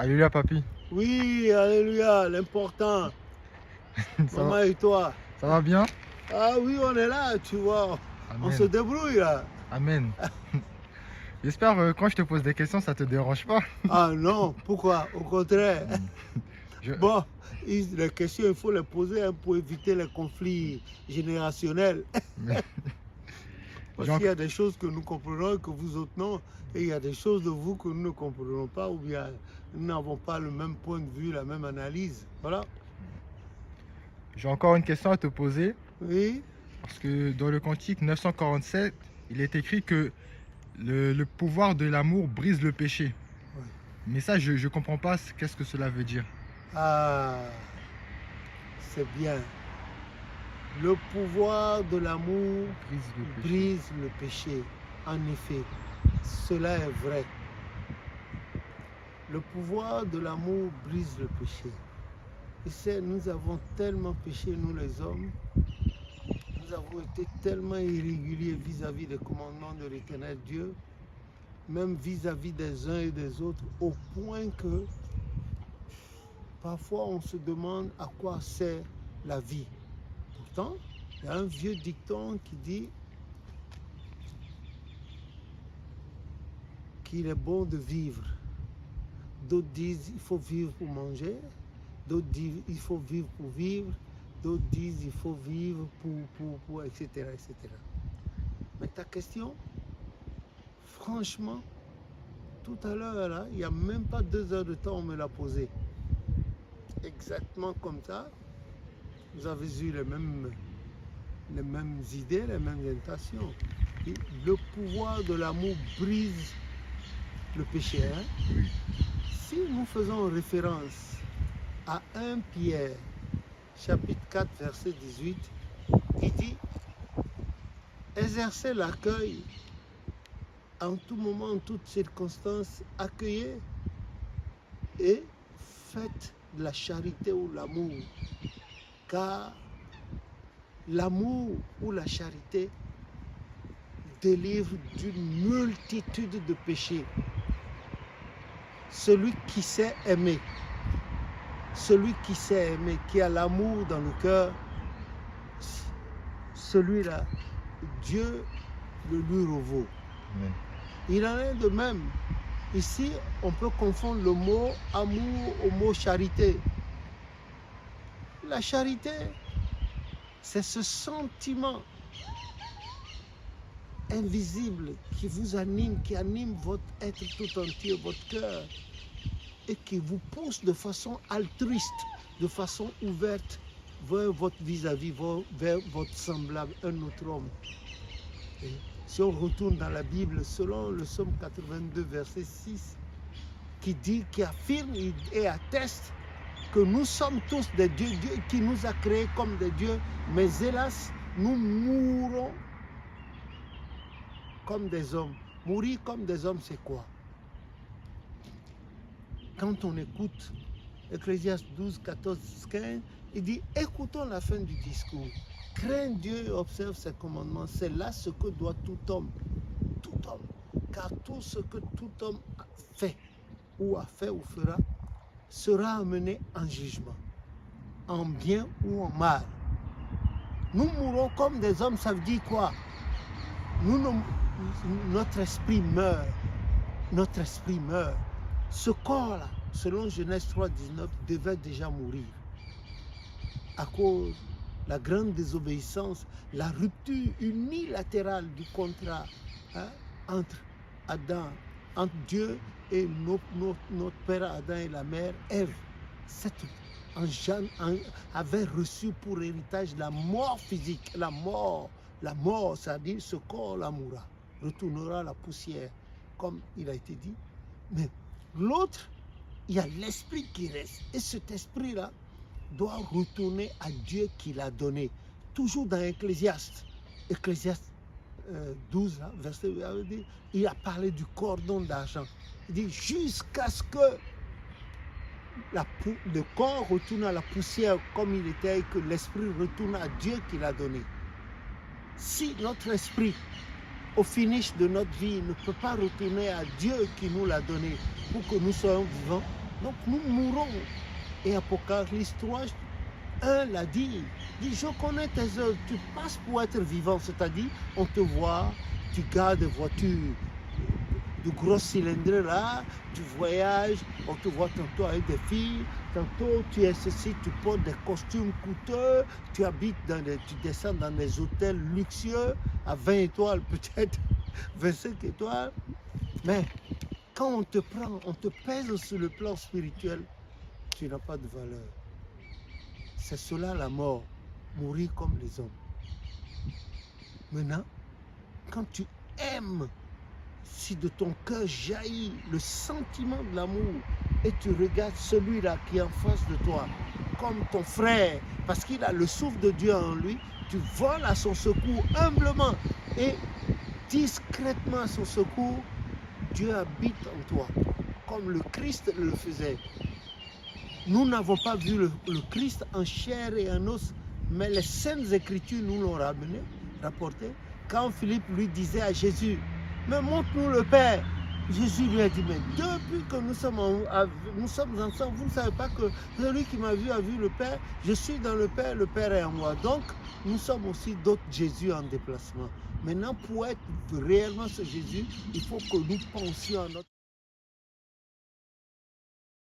Alléluia, papy. Oui, alléluia, l'important. Ça Maman va, et toi? ça va bien? Ah oui, on est là, tu vois. On se Amen. débrouille là. Amen. J'espère quand je te pose des questions, ça te dérange pas. Ah non, pourquoi? Au contraire. Je- Bon, les questions, il faut les poser pour éviter les conflits générationnels. mais- Parce j'ai qu'il y enc- a des choses que nous comprenons et que vous autres non. Et il y a des choses de vous que nous ne comprenons pas ou bien nous n'avons pas le même point de vue, la même analyse. Voilà. J'ai encore une question à te poser. Oui. Parce que dans le Cantique 947, il est écrit que le pouvoir de l'amour brise le péché. Oui. Mais ça, je ne comprends pas qu'est-ce que cela veut dire. Ah, c'est bien. Le pouvoir de l'amour Brise le péché. brise le péché. En effet, cela est vrai. Le pouvoir de l'amour brise le péché. Et c'est, nous avons tellement péché, nous les hommes. Nous avons été tellement irréguliers vis-à-vis des commandements de l'Éternel Dieu, même vis-à-vis des uns et des autres, au point que parfois on se demande à quoi sert la vie. Pourtant, il y a un vieux dicton qui dit qu'il est bon de vivre. D'autres disent qu'il faut vivre pour manger, d'autres disent qu'il faut vivre pour vivre, d'autres disent qu'il faut vivre pour, etc., etc. Mais ta question, franchement, tout à l'heure, là, il n'y a même pas 2 heures de temps, on me l'a posé. Exactement comme ça, vous avez eu les mêmes idées, les mêmes intentions. Et le pouvoir de l'amour brise le péché. Hein? Oui. Si nous faisons référence à 1 Pierre, chapitre 4, verset 18, il dit « Exercez l'accueil en tout moment, en toutes circonstances, accueillez et faites de la charité ou l'amour, car l'amour ou la charité délivre d'une multitude de péchés. Celui qui sait aimer, qui a l'amour dans le cœur, celui-là, Dieu le lui revaut. Amen. Il en est de même. Ici, on peut confondre le mot amour au mot charité. La charité, c'est ce sentiment invisible qui vous anime, qui anime votre être tout entier, votre cœur, et qui vous pousse de façon altruiste, de façon ouverte vers votre vis-à-vis, vers votre semblable, un autre homme. Et si on retourne dans la Bible, selon le psaume 82, verset 6, qui affirme et atteste que nous sommes tous des dieux, Dieu qui nous a créés comme des dieux, mais hélas, nous mourrons comme des hommes. Mourir comme des hommes, c'est quoi? Quand on écoute Ecclésiaste 12, 14, 15, il dit, écoutons la fin du discours. Crains Dieu et observe ses commandements. C'est là ce que doit tout homme. Car tout ce que tout homme fait ou fera, sera amené en jugement, en bien ou en mal. Nous mourrons comme des hommes, ça veut dire quoi? Notre esprit meurt. Notre esprit meurt. Ce corps-là, selon Genèse 3, 19, devait déjà mourir. À cause de la grande désobéissance, la rupture unilatérale du contrat entre Dieu et notre père Adam et la mère Ève. Jeanne avait reçu pour héritage la mort physique, la mort, c'est-à-dire ce corps-là mourra, retournera à la poussière, comme il a été dit. Mais l'autre, il y a l'esprit qui reste. Et cet esprit-là doit retourner à Dieu qui l'a donné. Toujours dans Ecclésiaste 12, là, verset 1, il a parlé du cordon d'argent. Il dit jusqu'à ce que le corps retourne à la poussière comme il était et que l'esprit retourne à Dieu qui l'a donné. Si notre esprit, au finish de notre vie, ne peut pas retourner à Dieu qui nous l'a donné pour que nous soyons vivants, Donc nous mourrons. Et Apocalypse 3, 1 l'a dit. Il dit, je connais tes œuvres, tu passes pour être vivant. C'est-à-dire, on te voit, tu gardes des voitures de gros cylindres là, tu voyages, on te voit tantôt avec des filles, tantôt tu es ceci, tu portes des costumes coûteux, tu habites tu descends dans des hôtels luxueux à 20 étoiles, peut-être 25 étoiles. Mais quand on te prend, on te pèse sur le plan spirituel, tu n'as pas de valeur. C'est cela la mort, mourir comme les hommes. Maintenant, quand tu aimes, si de ton cœur jaillit le sentiment de l'amour et tu regardes celui-là qui est en face de toi comme ton frère, parce qu'il a le souffle de Dieu en lui, tu voles à son secours humblement et discrètement à son secours, Dieu habite en toi, comme le Christ le faisait. Nous n'avons pas vu le Christ en chair et en os, mais les Saintes Écritures nous l'ont rapporté. Quand Philippe lui disait à Jésus, mais montre-nous le Père. Jésus lui a dit, mais depuis que nous sommes ensemble, vous ne savez pas que celui qui m'a vu a vu le Père. Je suis dans le Père est en moi. Donc, nous sommes aussi d'autres Jésus en déplacement. Maintenant, pour être réellement ce Jésus, il faut que nous pensions à notre